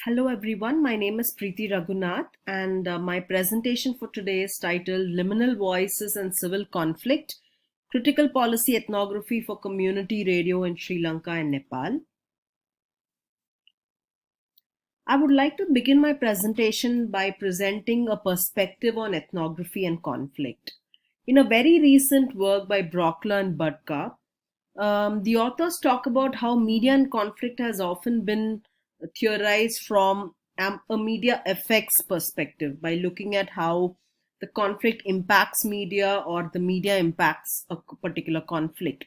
Hello everyone, my name is Preeti Raghunath and my presentation for today is titled Liminal Voices and Civil Conflict, Critical Policy Ethnography for Community Radio in Sri Lanka and Nepal. I would like to begin my presentation by presenting a perspective on ethnography and conflict. In a very recent work by Brockler and Budka, the authors talk about how media and conflict has often been theorized from a media effects perspective by looking at how the conflict impacts media or the media impacts a particular conflict.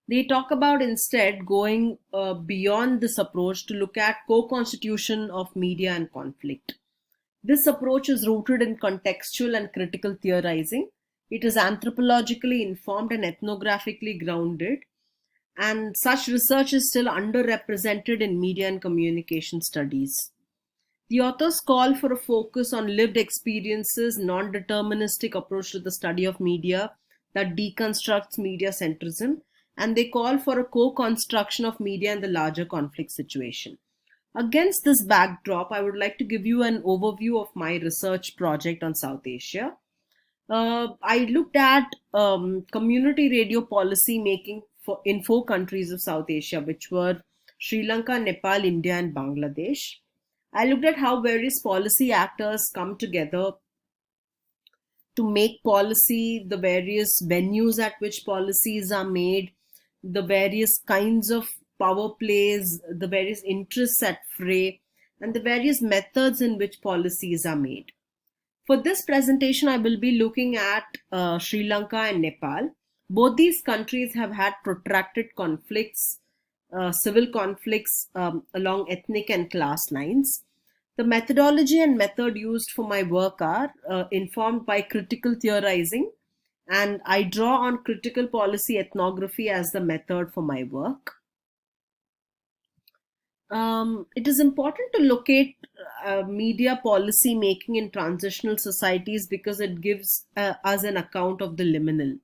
They talk about instead going beyond this approach to look at co-constitution of media and conflict. This approach is rooted in contextual and critical theorizing. It is anthropologically informed and ethnographically grounded, and such research is still underrepresented in media and communication studies. The authors call for a focus on lived experiences, non-deterministic approach to the study of media that deconstructs media centrism, and they call for a co-construction of media in the larger conflict situation. Against this backdrop, I would like to give you an overview of my research project on South Asia. I looked at community radio policy making in 4 countries of South Asia, which were Sri Lanka, Nepal, India, and Bangladesh. I looked at how various policy actors come together to make policy, the various venues at which policies are made, the various kinds of power plays, the various interests at fray, and the various methods in which policies are made. For this presentation, I will be looking at Sri Lanka and Nepal. Both these countries have had protracted conflicts, civil conflicts along ethnic and class lines. The methodology and method used for my work are informed by critical theorizing, and I draw on critical policy ethnography as the method for my work. It is important to locate media policy making in transitional societies because it gives us an account of the liminal.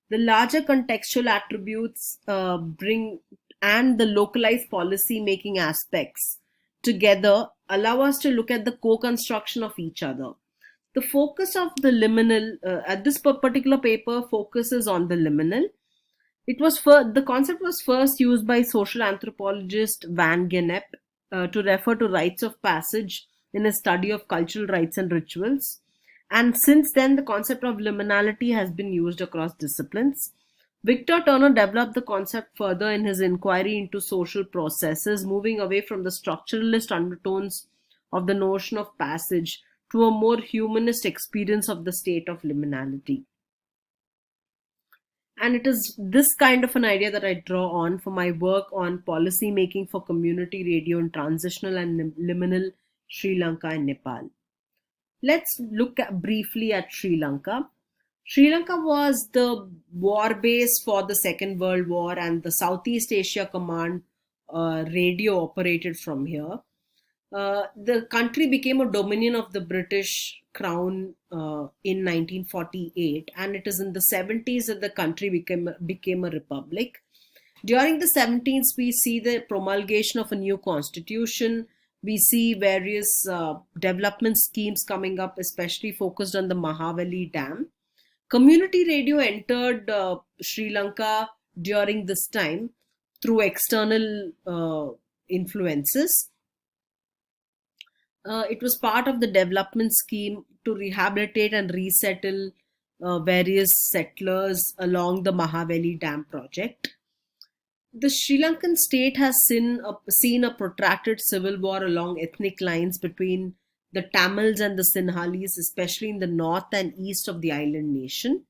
The larger contextual attributes bring and the localized policy making aspects together allow us to look at the co-construction of each other. The focus of the liminal at this particular paper focuses on the liminal. The concept was first used by social anthropologist Van Gennep to refer to rites of passage in his study of cultural rites and rituals. And since then, the concept of liminality has been used across disciplines. Victor Turner developed the concept further in his inquiry into social processes, moving away from the structuralist undertones of the notion of passage to a more humanist experience of the state of liminality. And it is this kind of an idea that I draw on for my work on policy making for community radio in transitional and liminal Sri Lanka and Nepal. Let's look briefly at Sri Lanka. Sri Lanka was the war base for the Second World War, and the Southeast Asia Command radio operated from here. The country became a dominion of the British Crown in 1948, and it is in the 70s that the country became a republic. During the 70s, we see the promulgation of a new constitution. We see various development schemes coming up, especially focused on the Mahavali Dam. Community radio entered Sri Lanka during this time through external influences. It was part of the development scheme to rehabilitate and resettle various settlers along the Mahavali Dam project. The Sri Lankan state has seen a protracted civil war along ethnic lines between the Tamils and the Sinhalese, especially in the north and east of the island nation.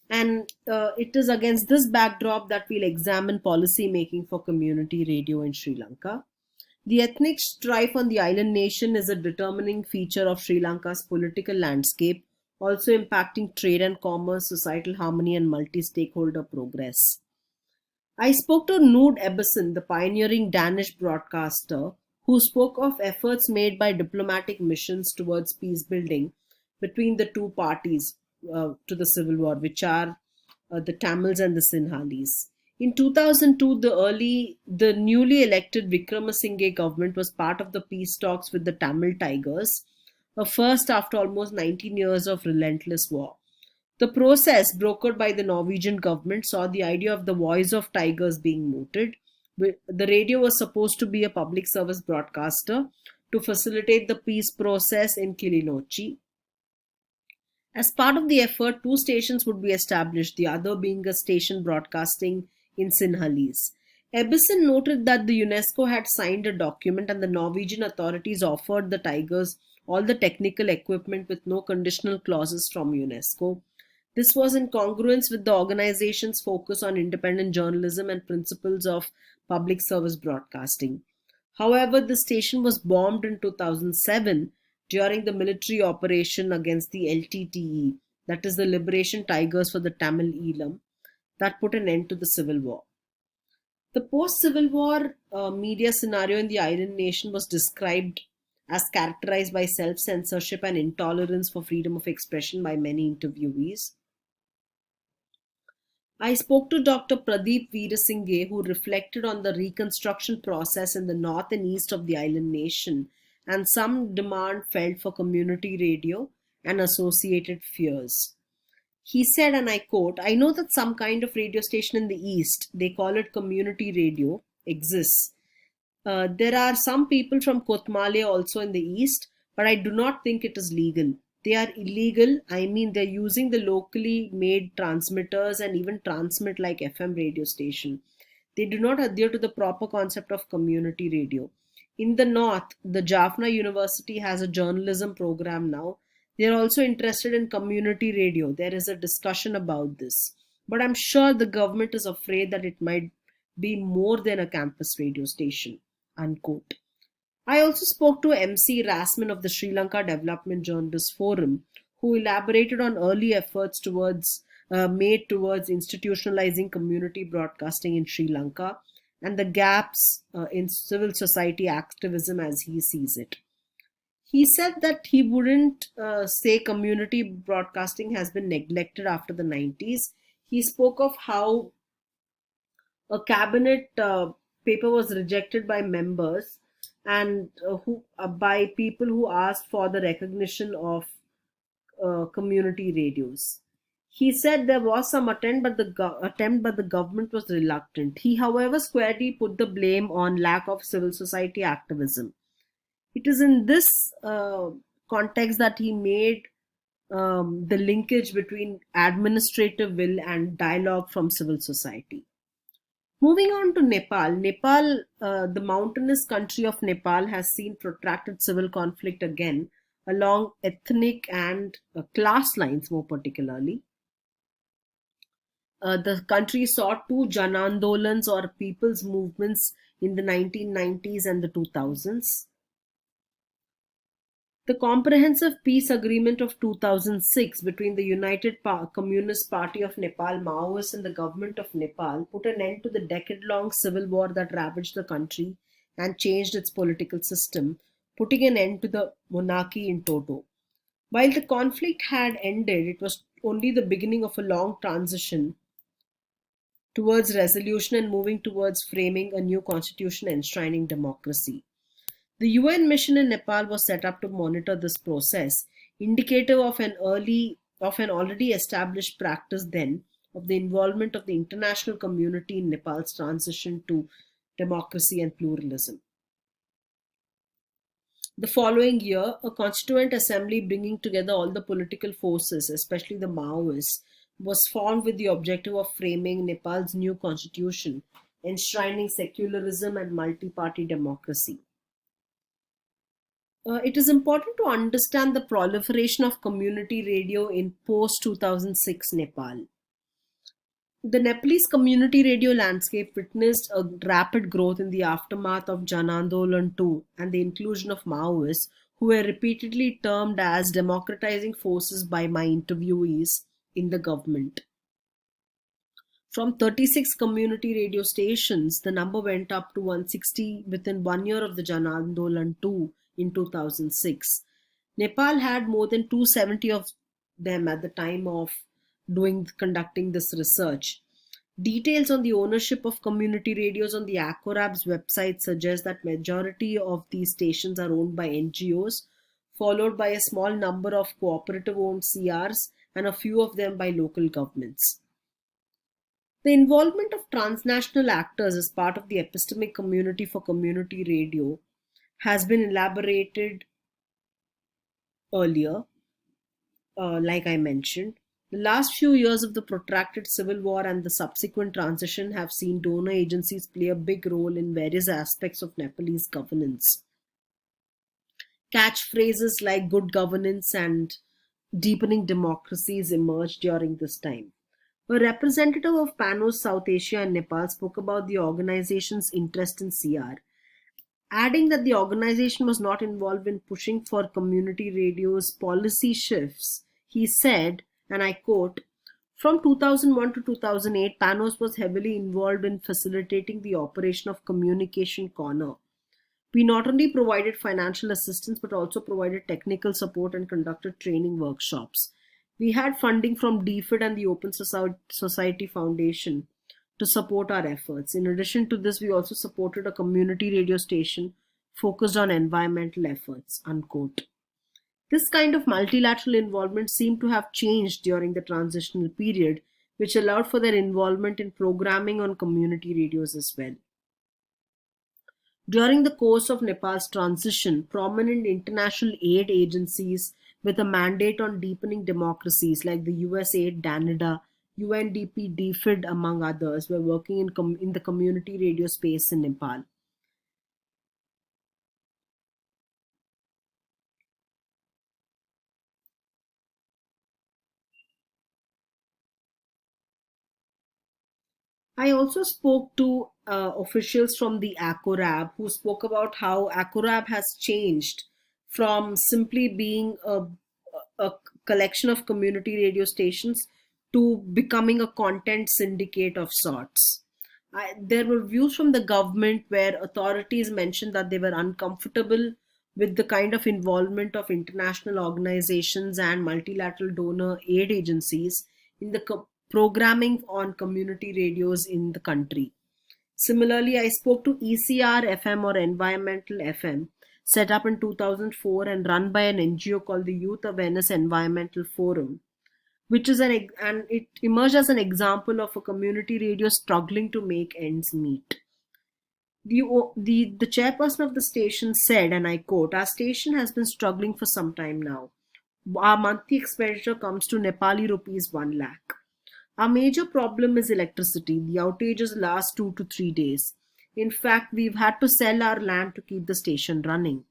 And it is against this backdrop that we'll examine policy making for community radio in Sri Lanka. The ethnic strife on the island nation is a determining feature of Sri Lanka's political landscape, also impacting trade and commerce, societal harmony, and multi-stakeholder progress. I spoke to Nood Ebbesen, the pioneering Danish broadcaster, who spoke of efforts made by diplomatic missions towards peace building between the two parties to the civil war, which are the Tamils and the Sinhalese. In 2002, the newly elected Vikramasinghe government was part of the peace talks with the Tamil Tigers, a first after almost 19 years of relentless war. The process, brokered by the Norwegian government, saw the idea of the voice of tigers being mooted. The radio was supposed to be a public service broadcaster to facilitate the peace process in Kilinochchi. As part of the effort, two stations would be established, the other being a station broadcasting in Sinhalese. Ebbison noted that the UNESCO had signed a document and the Norwegian authorities offered the Tigers all the technical equipment with no conditional clauses from UNESCO. This was in congruence with the organization's focus on independent journalism and principles of public service broadcasting. However, the station was bombed in 2007 during the military operation against the LTTE, that is the Liberation Tigers for the Tamil Eelam, that put an end to the civil war. The post-civil war media scenario in the island nation was described as characterized by self-censorship and intolerance for freedom of expression by many interviewees. I spoke to Dr. Pradeep Veerasinghe, who reflected on the reconstruction process in the north and east of the island nation and some demand felt for community radio and associated fears. He said, and I quote, "I know that some kind of radio station in the east, they call it community radio, exists. There are some people from Kotmale also in the east, but I do not think it is legal. They are illegal. I mean, they're using the locally made transmitters and even transmit like FM radio station. They do not adhere to the proper concept of community radio. In the north, the Jaffna University has a journalism program now. They are also interested in community radio. There is a discussion about this. But I'm sure the government is afraid that it might be more than a campus radio station." Unquote. I also spoke to MC Rasman of the Sri Lanka Development Journalists Forum, who elaborated on early efforts made towards institutionalizing community broadcasting in Sri Lanka and the gaps in civil society activism as he sees it. He said that he wouldn't say community broadcasting has been neglected after the 90s. He spoke of how a cabinet paper was rejected by members and who by people who asked for the recognition of community radios. He said there was some attempt, but the government was reluctant. He, however, squarely put the blame on lack of civil society activism. It is in this context that he made the linkage between administrative will and dialogue from civil society. Moving on to Nepal. The mountainous country of Nepal has seen protracted civil conflict again along ethnic and class lines more particularly. The country saw two Janandolans or people's movements in the 1990s and the 2000s. The Comprehensive Peace Agreement of 2006 between the United Communist Party of Nepal Maoists and the government of Nepal put an end to the decade-long civil war that ravaged the country and changed its political system, putting an end to the monarchy in toto. While the conflict had ended, it was only the beginning of a long transition towards resolution and moving towards framing a new constitution enshrining democracy. The UN mission in Nepal was set up to monitor this process, indicative of an already established practice then of the involvement of the international community in Nepal's transition to democracy and pluralism. The following year, a constituent assembly bringing together all the political forces, especially the Maoists, was formed with the objective of framing Nepal's new constitution, enshrining secularism and multi-party democracy. It is important to understand the proliferation of community radio in post-2006 Nepal. The Nepalese community radio landscape witnessed a rapid growth in the aftermath of Jan Andolan II and the inclusion of Maoists, who were repeatedly termed as democratizing forces by my interviewees in the government. From 36 community radio stations, the number went up to 160 within 1 year of the Jan Andolan II in 2006. Nepal had more than 270 of them at the time of conducting this research. Details on the ownership of community radios on the Akorab's website suggest that majority of these stations are owned by NGOs, followed by a small number of cooperative-owned CRs and a few of them by local governments. The involvement of transnational actors as part of the epistemic community for community radio has been elaborated earlier, like I mentioned. The last few years of the protracted civil war and the subsequent transition have seen donor agencies play a big role in various aspects of Nepalese governance. Catchphrases like good governance and deepening democracies emerged during this time. A representative of PANOS South Asia and Nepal spoke about the organization's interest in CR, adding that the organization was not involved in pushing for community radio's policy shifts. He said, and I quote, from 2001 to 2008, PANOS was heavily involved in facilitating the operation of Communication Corner. We not only provided financial assistance but also provided technical support and conducted training workshops. We had funding from DFID and the Open Society Foundation to support our efforts. In addition to this, we also supported a community radio station focused on environmental efforts. Unquote. This kind of multilateral involvement seemed to have changed during the transitional period, which allowed for their involvement in programming on community radios as well. During the course of Nepal's transition, prominent international aid agencies with a mandate on deepening democracies like the USAID, DANIDA, UNDP, DFID, among others, were working in the community radio space in Nepal. I also spoke to officials from the ACORAB who spoke about how ACORAB has changed from simply being a collection of community radio stations to becoming a content syndicate of sorts. There were views from the government where authorities mentioned that they were uncomfortable with the kind of involvement of international organizations and multilateral donor aid agencies in the programming on community radios in the country. Similarly, I spoke to ECR FM or Environmental FM, set up in 2004 and run by an NGO called the Youth Awareness Environmental Forum, which is and it emerged as an example of a community radio struggling to make ends meet. The chairperson of the station said, and I quote, our station has been struggling for some time now. Our monthly expenditure comes to Nepali rupees 1 lakh. Our major problem is electricity. The outages last 2 to 3 days. In fact, we've had to sell our land to keep the station running.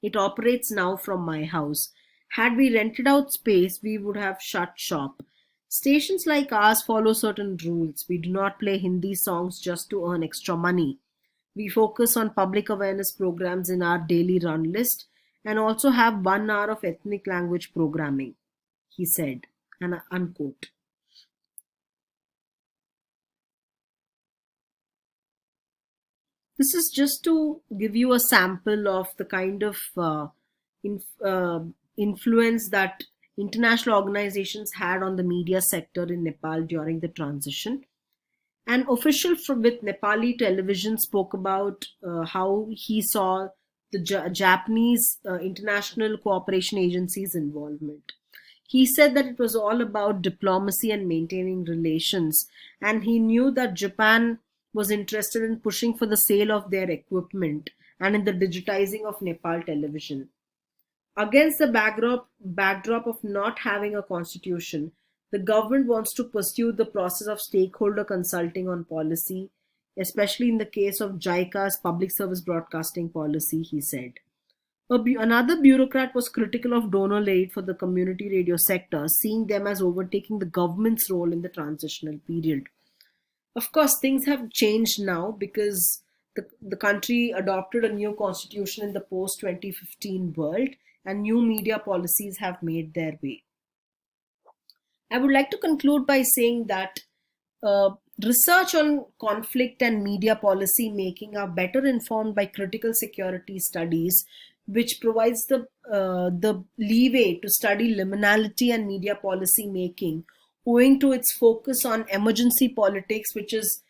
It operates now from my house. Had we rented out space, we would have shut shop. Stations like ours follow certain rules. We do not play Hindi songs just to earn extra money. We focus on public awareness programs in our daily run list and also have 1 hour of ethnic language programming, he said, and unquote. This is just to give you a sample of the kind of influence that international organizations had on the media sector in Nepal during the transition. An official with Nepali television spoke about how he saw the Japanese international cooperation agencies' involvement. He said that it was all about diplomacy and maintaining relations, and he knew that Japan was interested in pushing for the sale of their equipment and in the digitizing of Nepal television. Against the backdrop of not having a constitution, the government wants to pursue the process of stakeholder consulting on policy, especially in the case of JICA's public service broadcasting policy, he said. Another bureaucrat was critical of donor aid for the community radio sector, seeing them as overtaking the government's role in the transitional period. Of course, things have changed now because the country adopted a new constitution in the post 2015 world and new media policies have made their way. I would like to conclude by saying that research on conflict and media policy making are better informed by critical security studies, which provides the leeway to study liminality and media policy making owing to its focus on emergency politics, which is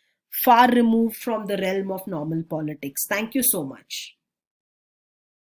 far removed from the realm of normal politics. Thank you so much.